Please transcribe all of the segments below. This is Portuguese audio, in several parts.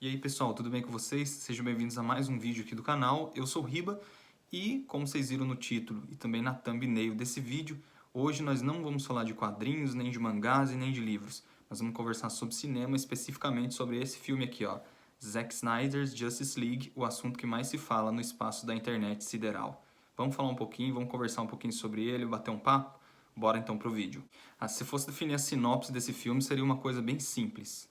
E aí pessoal, tudo bem com vocês? Sejam bem-vindos a mais um vídeo aqui do canal. Eu sou o Riba e, como vocês viram no título e também na thumbnail desse vídeo, hoje nós não vamos falar de quadrinhos, nem de mangás e nem de livros. Nós vamos conversar sobre cinema, especificamente sobre esse filme aqui, ó, Zack Snyder's Justice League, o assunto que mais se fala no espaço da internet sideral. Vamos falar um pouquinho, vamos conversar um pouquinho sobre ele, bater um papo? Bora então pro vídeo. Se fosse definir a sinopse desse filme, seria uma coisa bem simples.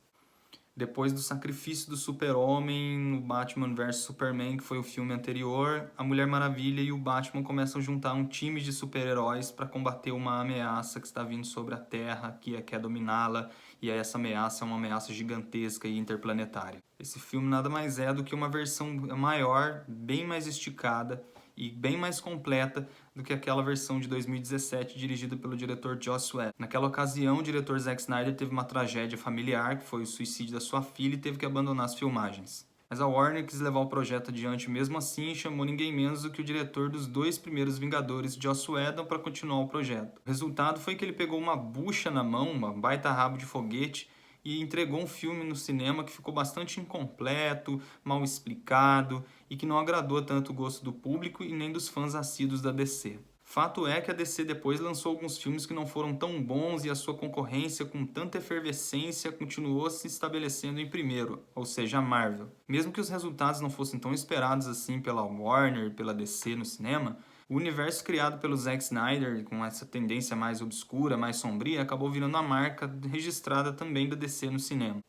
Depois do sacrifício do Super-Homem no Batman vs Superman, que foi o filme anterior, a Mulher Maravilha e o Batman começam a juntar um time de super-heróis para combater uma ameaça que está vindo sobre a Terra, que quer dominá-la, e essa ameaça é uma ameaça gigantesca e interplanetária. Esse filme nada mais é do que uma versão maior, bem mais esticada e bem mais completa do que aquela versão de 2017 dirigida pelo diretor Joss Whedon. Naquela ocasião, o diretor Zack Snyder teve uma tragédia familiar, que foi o suicídio da sua filha, e teve que abandonar as filmagens. Mas a Warner quis levar o projeto adiante mesmo assim e chamou ninguém menos do que o diretor dos dois primeiros Vingadores, Joss Whedon, para continuar o projeto. O resultado foi que ele pegou uma bucha na mão, uma baita rabo de foguete, e entregou um filme no cinema que ficou bastante incompleto, mal explicado e que não agradou tanto o gosto do público e nem dos fãs assíduos da DC. Fato é que a DC depois lançou alguns filmes que não foram tão bons e a sua concorrência com tanta efervescência continuou se estabelecendo em primeiro, ou seja, a Marvel. Mesmo que os resultados não fossem tão esperados assim pela Warner, pela DC no cinema, o universo criado pelo Zack Snyder, com essa tendência mais obscura, mais sombria, acabou virando a marca registrada também da DC no cinema.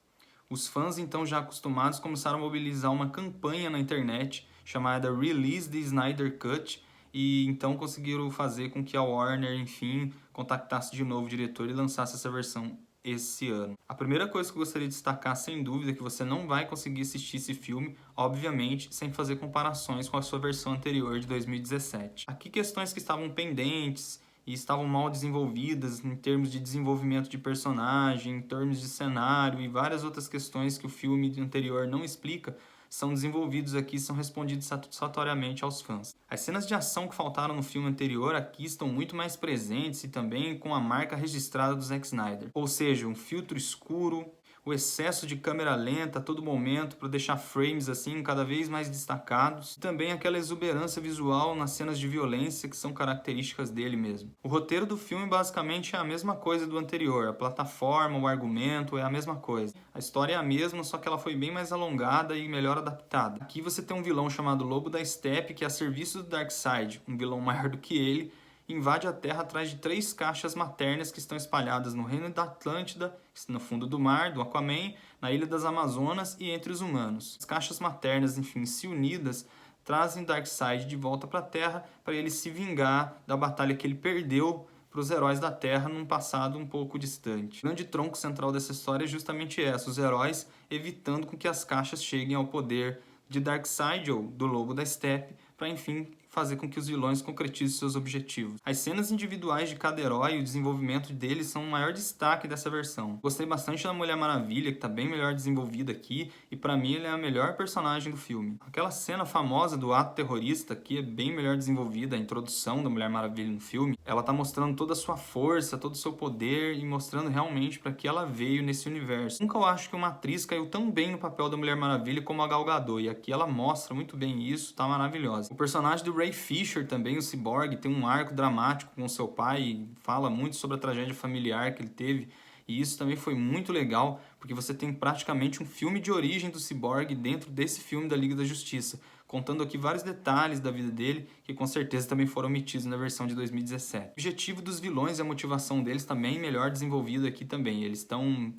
Os fãs, então já acostumados, começaram a mobilizar uma campanha na internet chamada Release the Snyder Cut, e então conseguiram fazer com que a Warner, enfim, contactasse de novo o diretor e lançasse essa versão esse ano. A primeira coisa que eu gostaria de destacar, sem dúvida, é que você não vai conseguir assistir esse filme, obviamente, sem fazer comparações com a sua versão anterior de 2017. Aqui questões que estavam pendentes e estavam mal desenvolvidas em termos de desenvolvimento de personagem, em termos de cenário e várias outras questões que o filme anterior não explica, são desenvolvidos aqui e são respondidos satisfatoriamente aos fãs. As cenas de ação que faltaram no filme anterior aqui estão muito mais presentes e também com a marca registrada do Zack Snyder. Ou seja, um filtro escuro, o excesso de câmera lenta a todo momento para deixar frames assim cada vez mais destacados, e também aquela exuberância visual nas cenas de violência que são características dele mesmo. O roteiro do filme basicamente é a mesma coisa do anterior, a plataforma, o argumento é a mesma coisa. A história é a mesma, só que ela foi bem mais alongada e melhor adaptada. Aqui você tem um vilão chamado Lobo da Steppe, que é a serviço do Darkseid, um vilão maior do que ele, invade a Terra atrás de 3 caixas maternas que estão espalhadas no reino da Atlântida, no fundo do mar, do Aquaman, na ilha das Amazonas e entre os humanos. As caixas maternas, enfim, se unidas, trazem Darkseid de volta para a Terra para ele se vingar da batalha que ele perdeu para os heróis da Terra num passado um pouco distante. O grande tronco central dessa história é justamente essa, os heróis evitando com que as caixas cheguem ao poder de Darkseid ou do Lobo da Steppe, para enfim fazer com que os vilões concretizem seus objetivos. As cenas individuais de cada herói e o desenvolvimento deles são o maior destaque dessa versão. Gostei bastante da Mulher Maravilha, que está bem melhor desenvolvida aqui, e para mim ele é a melhor personagem do filme. Aquela cena famosa do ato terrorista, que é bem melhor desenvolvida, a introdução da Mulher Maravilha no filme, ela está mostrando toda a sua força, todo o seu poder e mostrando realmente para que ela veio nesse universo. Nunca eu acho que uma atriz caiu tão bem no papel da Mulher Maravilha como a Gal Gadot, e aqui ela mostra muito bem isso, tá maravilhosa. O personagem do Ray Fisher também, o Cyborg, tem um arco dramático com seu pai e fala muito sobre a tragédia familiar que ele teve, e isso também foi muito legal, porque você tem praticamente um filme de origem do Cyborg dentro desse filme da Liga da Justiça, contando aqui vários detalhes da vida dele, que com certeza também foram omitidos na versão de 2017. O objetivo dos vilões e a motivação deles também melhor desenvolvido aqui também, eles estão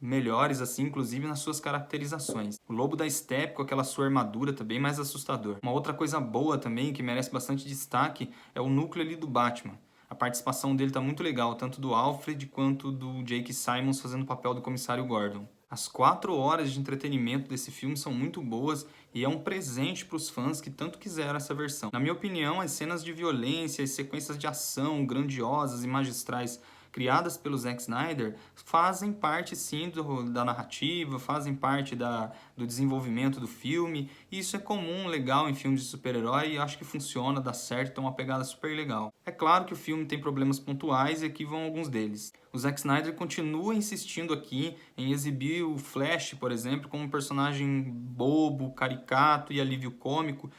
melhores assim, inclusive nas suas caracterizações. O Lobo da Steppe com aquela sua armadura tá bem mais assustador. Uma outra coisa boa também, que merece bastante destaque, é o núcleo ali do Batman. A participação dele tá muito legal, tanto do Alfred quanto do Jake Simmons fazendo o papel do comissário Gordon. As 4 horas de entretenimento desse filme são muito boas e é um presente para os fãs que tanto quiseram essa versão. Na minha opinião, as cenas de violência, as sequências de ação grandiosas e magistrais criadas pelo Zack Snyder, fazem parte sim da narrativa, fazem parte do desenvolvimento do filme, e isso é comum, legal em filmes de super-herói, e acho que funciona, dá certo, é uma pegada super legal. É claro que o filme tem problemas pontuais e aqui vão alguns deles. O Zack Snyder continua insistindo aqui em exibir o Flash, por exemplo, como um personagem bobo, caricato e alívio cômico,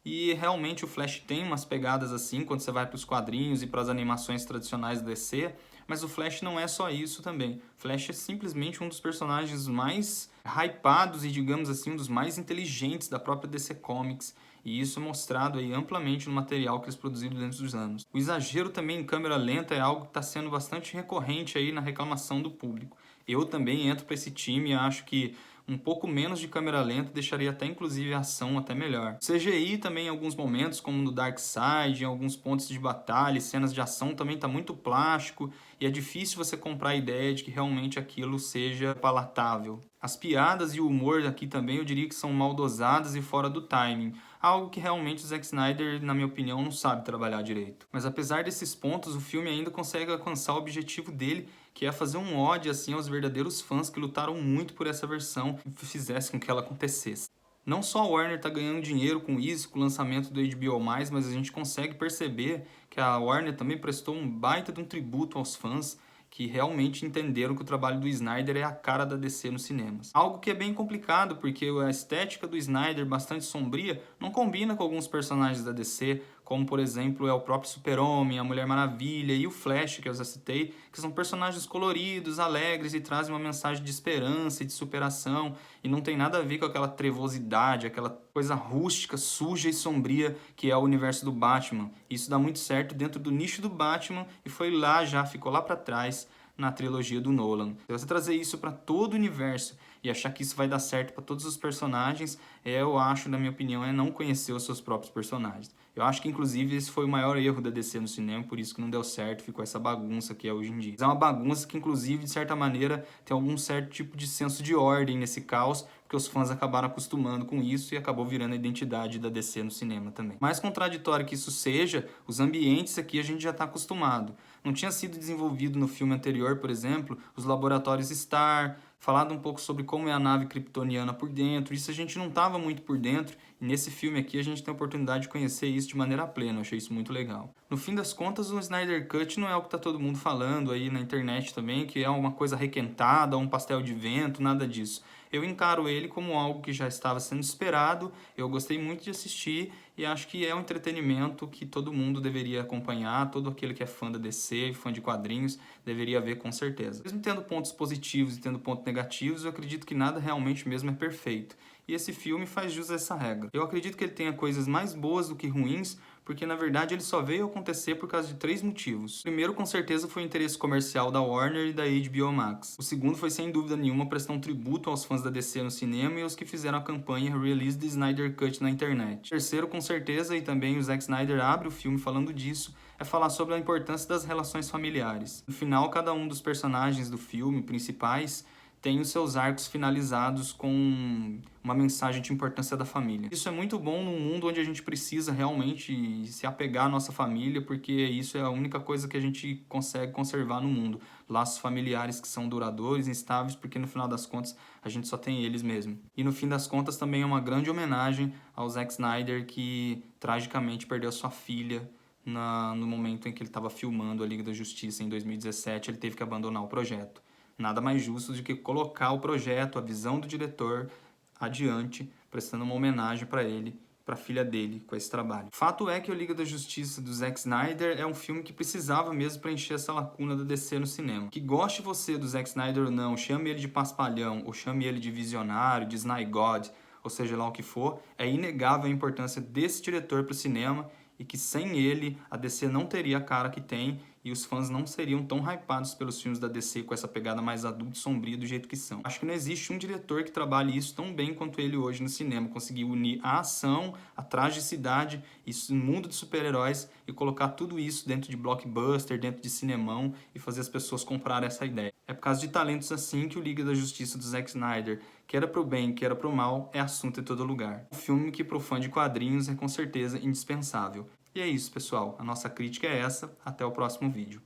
e realmente o Flash tem umas pegadas assim quando você vai para os quadrinhos e para as animações tradicionais da DC, mas o Flash não é só isso também. O Flash é simplesmente um dos personagens mais hypados e, digamos assim, um dos mais inteligentes da própria DC Comics, e isso é mostrado aí amplamente no material que eles produziram dentro dos anos. O exagero também em câmera lenta é algo que está sendo bastante recorrente aí na reclamação do público. Eu também entro para esse time e acho que um pouco menos de câmera lenta deixaria até inclusive a ação até melhor. CGI também em alguns momentos, como no Darkseid, em alguns pontos de batalha, cenas de ação também está muito plástico e é difícil você comprar a ideia de que realmente aquilo seja palatável. As piadas e o humor aqui também eu diria que são mal dosadas e fora do timing, algo que realmente o Zack Snyder, na minha opinião, não sabe trabalhar direito. Mas apesar desses pontos, o filme ainda consegue alcançar o objetivo dele, que é fazer um ódio assim aos verdadeiros fãs que lutaram muito por essa versão e fizesse com que ela acontecesse. Não só a Warner está ganhando dinheiro com isso, com o lançamento do HBO+, mas a gente consegue perceber que a Warner também prestou um baita de um tributo aos fãs que realmente entenderam que o trabalho do Snyder é a cara da DC nos cinemas. Algo que é bem complicado, porque a estética do Snyder, bastante sombria, não combina com alguns personagens da DC, como por exemplo é o próprio Super-Homem, a Mulher Maravilha e o Flash, que eu já citei, que são personagens coloridos, alegres e trazem uma mensagem de esperança e de superação, e não tem nada a ver com aquela trevosidade, aquela coisa rústica, suja e sombria que é o universo do Batman. Isso dá muito certo dentro do nicho do Batman e foi lá já, ficou lá para trás na trilogia do Nolan. Se você trazer isso para todo o universo e achar que isso vai dar certo para todos os personagens, eu acho, na minha opinião, é não conhecer os seus próprios personagens. Eu acho que, inclusive, esse foi o maior erro da DC no cinema, por isso que não deu certo, ficou essa bagunça que é hoje em dia. É uma bagunça que, inclusive, de certa maneira, tem algum certo tipo de senso de ordem nesse caos, porque os fãs acabaram acostumando com isso e acabou virando a identidade da DC no cinema também. Mais contraditório que isso seja, os ambientes aqui a gente já está acostumado. Não tinha sido desenvolvido no filme anterior, por exemplo, os laboratórios Star, falado um pouco sobre como é a nave kryptoniana por dentro, isso a gente não estava muito por dentro, e nesse filme aqui a gente tem a oportunidade de conhecer isso de maneira plena, eu achei isso muito legal. No fim das contas, o Snyder Cut não é o que está todo mundo falando aí na internet também, que é uma coisa requentada, um pastel de vento, nada disso. Eu encaro ele como algo que já estava sendo esperado, eu gostei muito de assistir e acho que é um entretenimento que todo mundo deveria acompanhar, todo aquele que é fã da DC, fã de quadrinhos, deveria ver com certeza. Mesmo tendo pontos positivos e tendo pontos negativos, eu acredito que nada realmente mesmo é perfeito. E esse filme faz jus a essa regra. Eu acredito que ele tenha coisas mais boas do que ruins, porque na verdade ele só veio acontecer por causa de 3 motivos. O primeiro, com certeza, foi o interesse comercial da Warner e da HBO Max. O segundo foi, sem dúvida nenhuma, prestar um tributo aos fãs da DC no cinema e aos que fizeram a campanha Release the Snyder Cut na internet. O terceiro, com certeza, e também o Zack Snyder abre o filme falando disso, é falar sobre a importância das relações familiares. No final, cada um dos personagens do filme principais tem os seus arcos finalizados com uma mensagem de importância da família. Isso é muito bom num mundo onde a gente precisa realmente se apegar à nossa família, porque isso é a única coisa que a gente consegue conservar no mundo. Laços familiares que são duradouros, instáveis, porque no final das contas a gente só tem eles mesmo. E no fim das contas também é uma grande homenagem ao Zack Snyder, que tragicamente perdeu sua filha no momento em que ele estava filmando a Liga da Justiça em 2017, ele teve que abandonar o projeto. Nada mais justo do que colocar o projeto, a visão do diretor adiante, prestando uma homenagem para ele, para a filha dele, com esse trabalho. Fato é que o Liga da Justiça do Zack Snyder é um filme que precisava mesmo preencher essa lacuna da DC no cinema. Que goste você do Zack Snyder ou não, chame ele de paspalhão, ou chame ele de visionário, de Snygod, ou seja lá o que for, é inegável a importância desse diretor para o cinema e que sem ele a DC não teria a cara que tem e os fãs não seriam tão hypados pelos filmes da DC com essa pegada mais adulta e sombria do jeito que são. Acho que não existe um diretor que trabalhe isso tão bem quanto ele hoje no cinema, conseguir unir a ação, a tragicidade, isso no mundo de super-heróis e colocar tudo isso dentro de blockbuster, dentro de cinemão e fazer as pessoas comprarem essa ideia. É por causa de talentos assim que o Liga da Justiça do Zack Snyder, que era pro bem, que era pro mal, é assunto em todo lugar. Um filme que pro fã de quadrinhos é com certeza indispensável. E é isso, pessoal. A nossa crítica é essa. Até o próximo vídeo.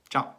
Tchau!